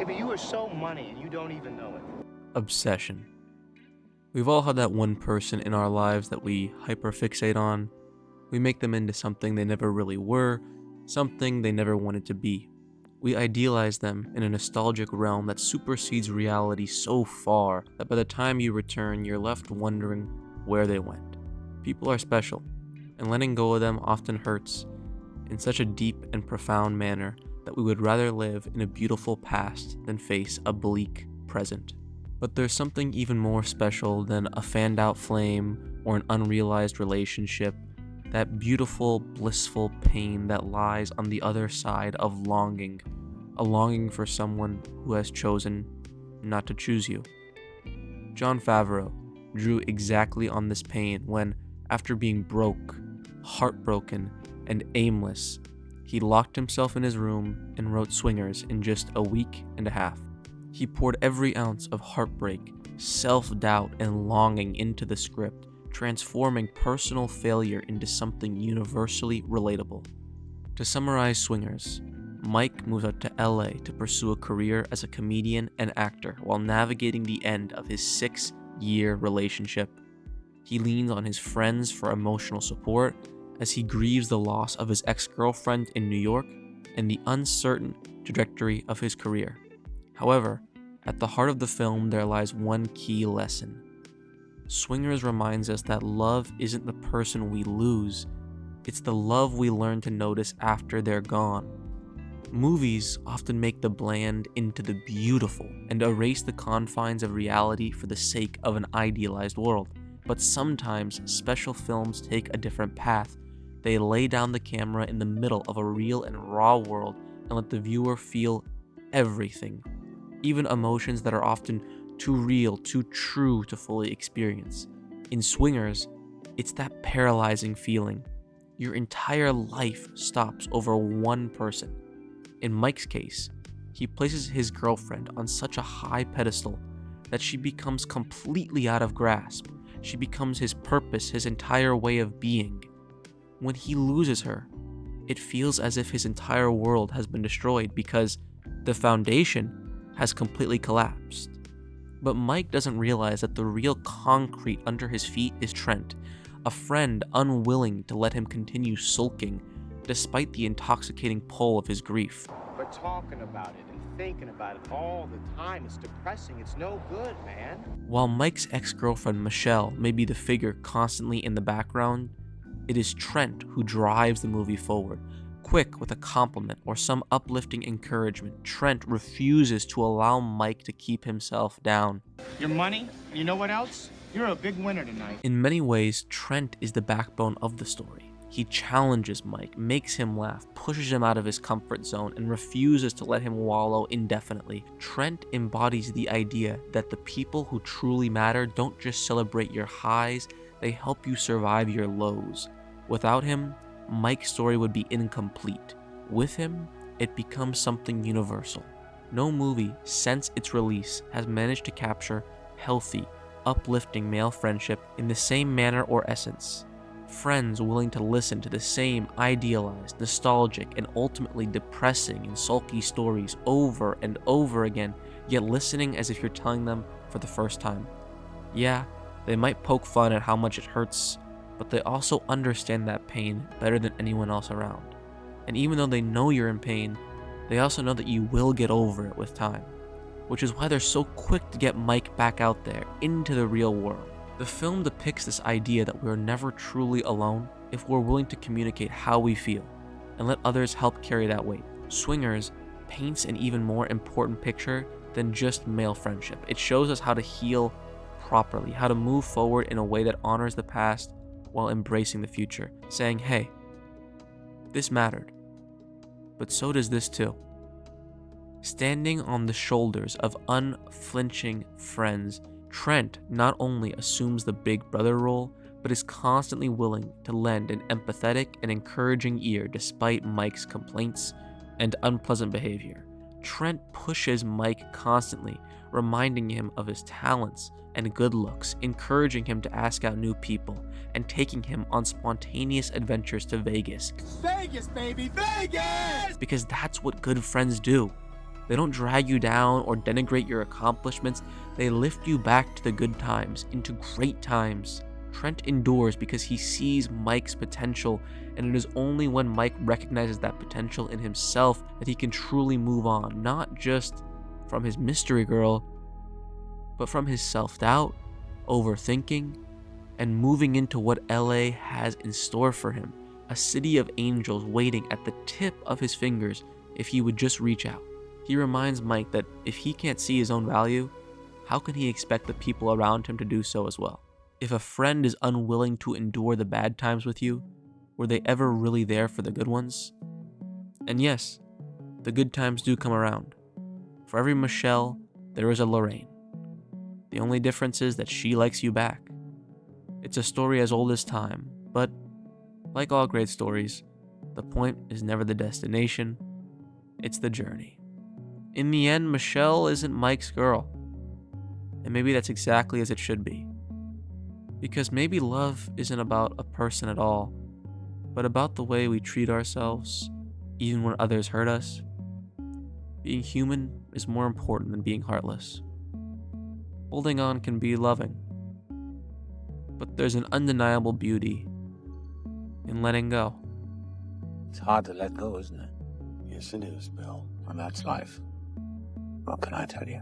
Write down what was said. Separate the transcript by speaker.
Speaker 1: Baby, you are so money and you don't even know it.
Speaker 2: Obsession. We've all had that one person in our lives that we hyperfixate on. We make them into something they never really were, something they never wanted to be. We idealize them in a nostalgic realm that supersedes reality so far that by the time you return, you're left wondering where they went. People are special, and letting go of them often hurts in such a deep and profound manner that we would rather live in a beautiful past than face a bleak present. But there's something even more special than a fanned out flame or an unrealized relationship, that beautiful, blissful pain that lies on the other side of longing, a longing for someone who has chosen not to choose you. Jon Favreau drew exactly on this pain when, after being broke, heartbroken, and aimless, he locked himself in his room and wrote Swingers in just a week and a half. He poured every ounce of heartbreak, self-doubt, and longing into the script, transforming personal failure into something universally relatable. To summarize Swingers, Mike moves out to LA to pursue a career as a comedian and actor while navigating the end of his 6-year relationship. He leans on his friends for emotional support as he grieves the loss of his ex-girlfriend in New York and the uncertain trajectory of his career. However, at the heart of the film there lies one key lesson. Swingers reminds us that love isn't the person we lose, it's the love we learn to notice after they're gone. Movies often make the bland into the beautiful and erase the confines of reality for the sake of an idealized world. But sometimes special films take a different path. They lay down the camera in the middle of a real and raw world and let the viewer feel everything, even emotions that are often too real, too true to fully experience. In Swingers, it's that paralyzing feeling. Your entire life stops over one person. In Mike's case, he places his girlfriend on such a high pedestal that she becomes completely out of grasp. She becomes his purpose, his entire way of being. When he loses her, it feels as if his entire world has been destroyed because the foundation has completely collapsed. But Mike doesn't realize that the real concrete under his feet is Trent, a friend unwilling to let him continue sulking despite the intoxicating pull of his grief.
Speaker 1: But talking about it and thinking about it all the time, it's depressing. It's no good, man.
Speaker 2: While Mike's ex-girlfriend Michelle may be the figure constantly in the background, it is Trent who drives the movie forward. Quick with a compliment or some uplifting encouragement, Trent refuses to allow Mike to keep himself down.
Speaker 1: Your money? You know what else? You're a big winner tonight.
Speaker 2: In many ways, Trent is the backbone of the story. He challenges Mike, makes him laugh, pushes him out of his comfort zone, and refuses to let him wallow indefinitely. Trent embodies the idea that the people who truly matter don't just celebrate your highs, they help you survive your lows. Without him, Mike's story would be incomplete. With him, it becomes something universal. No movie, since its release, has managed to capture healthy, uplifting male friendship in the same manner or essence. Friends willing to listen to the same idealized, nostalgic, and ultimately depressing and sulky stories over and over again, yet listening as if you're telling them for the first time. Yeah, they might poke fun at how much it hurts, but they also understand that pain better than anyone else around. And even though they know you're in pain, they also know that you will get over it with time, which is why they're so quick to get Mike back out there into the real world. The film depicts this idea that we're never truly alone if we're willing to communicate how we feel and let others help carry that weight. Swingers paints an even more important picture than just male friendship. It shows us how to heal properly, how to move forward in a way that honors the past while embracing the future, saying, hey, this mattered, but so does this too. Standing on the shoulders of unflinching friends, Trent not only assumes the big brother role, but is constantly willing to lend an empathetic and encouraging ear despite Mike's complaints and unpleasant behavior. Trent pushes Mike constantly, reminding him of his talents and good looks, encouraging him to ask out new people, and taking him on spontaneous adventures to Vegas.
Speaker 1: Vegas, baby, Vegas!
Speaker 2: Because that's what good friends do. They don't drag you down or denigrate your accomplishments. They lift you back to the good times, into great times. Trent endures because he sees Mike's potential, and it is only when Mike recognizes that potential in himself that he can truly move on, not just from his mystery girl, but from his self-doubt, overthinking, and moving into what LA has in store for him. A city of angels waiting at the tip of his fingers if he would just reach out. He reminds Mike that if he can't see his own value, how can he expect the people around him to do so as well? If a friend is unwilling to endure the bad times with you, were they ever really there for the good ones? And yes, the good times do come around. For every Michelle, there is a Lorraine. The only difference is that she likes you back. It's a story as old as time, but like all great stories, the point is never the destination, it's the journey. In the end, Michelle isn't Mike's girl. And maybe that's exactly as it should be. Because maybe love isn't about a person at all, but about the way we treat ourselves, even when others hurt us. Being human is more important than being heartless. Holding on can be loving, but there's an undeniable beauty in letting go.
Speaker 3: It's hard to let go, isn't it?
Speaker 4: Yes, it is, Bill.
Speaker 3: And that's life. What can I tell you?